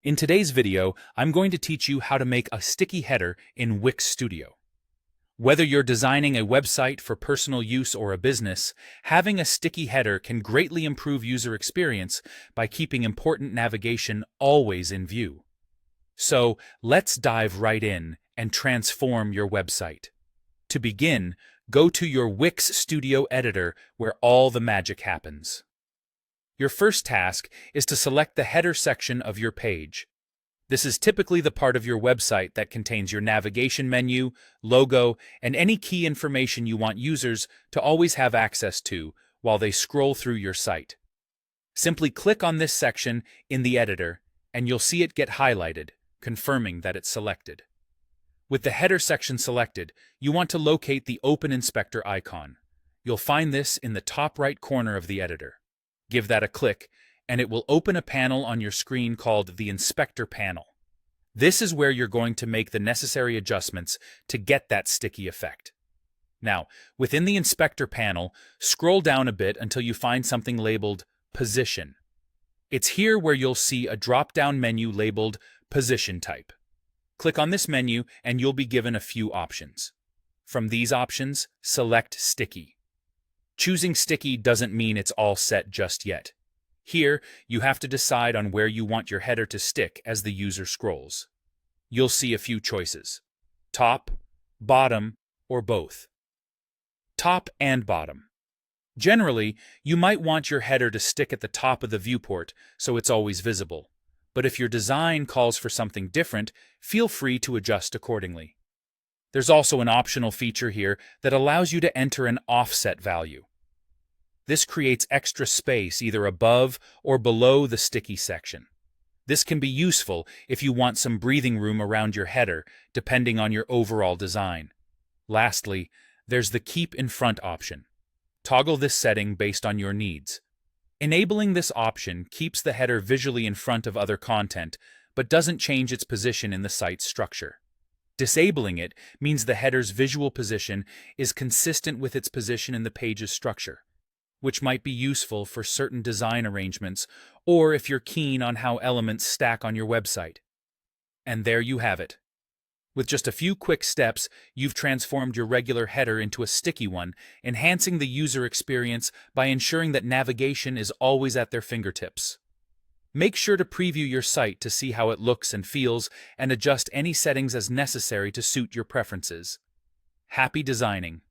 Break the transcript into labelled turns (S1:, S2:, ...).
S1: In today's video, I'm going to teach you how to make a sticky header in Wix Studio. Whether you're designing a website for personal use or a business, having a sticky header can greatly improve user experience by keeping important navigation always in view. So, let's dive right in and transform your website. To begin, go to your Wix Studio editor where all the magic happens. Your first task is to select the header section of your page. This is typically the part of your website that contains your navigation menu, logo, and any key information you want users to always have access to while they scroll through your site. Simply click on this section in the editor, and you'll see it get highlighted, confirming that it's selected. With the header section selected, you want to locate the Open Inspector icon. You'll find this in the top right corner of the editor. Give that a click, and it will open a panel on your screen called the Inspector panel. This is where you're going to make the necessary adjustments to get that sticky effect. Now, within the Inspector panel, scroll down a bit until you find something labeled Position. It's here where you'll see a drop-down menu labeled Position Type. Click on this menu and you'll be given a few options. From these options, select Sticky. Choosing sticky doesn't mean it's all set just yet. Here, you have to decide on where you want your header to stick as the user scrolls. You'll see a few choices: top, bottom, or both. Top and bottom. Generally, you might want your header to stick at the top of the viewport so it's always visible. But if your design calls for something different, feel free to adjust accordingly. There's also an optional feature here that allows you to enter an offset value. This creates extra space either above or below the sticky section. This can be useful if you want some breathing room around your header, depending on your overall design. Lastly, there's the Keep in Front option. Toggle this setting based on your needs. Enabling this option keeps the header visually in front of other content, but doesn't change its position in the site's structure. Disabling it means the header's visual position is consistent with its position in the page's structure, which might be useful for certain design arrangements or if you're keen on how elements stack on your website. And there you have it. With just a few quick steps, you've transformed your regular header into a sticky one, enhancing the user experience by ensuring that navigation is always at their fingertips. Make sure to preview your site to see how it looks and feels and adjust any settings as necessary to suit your preferences. Happy designing!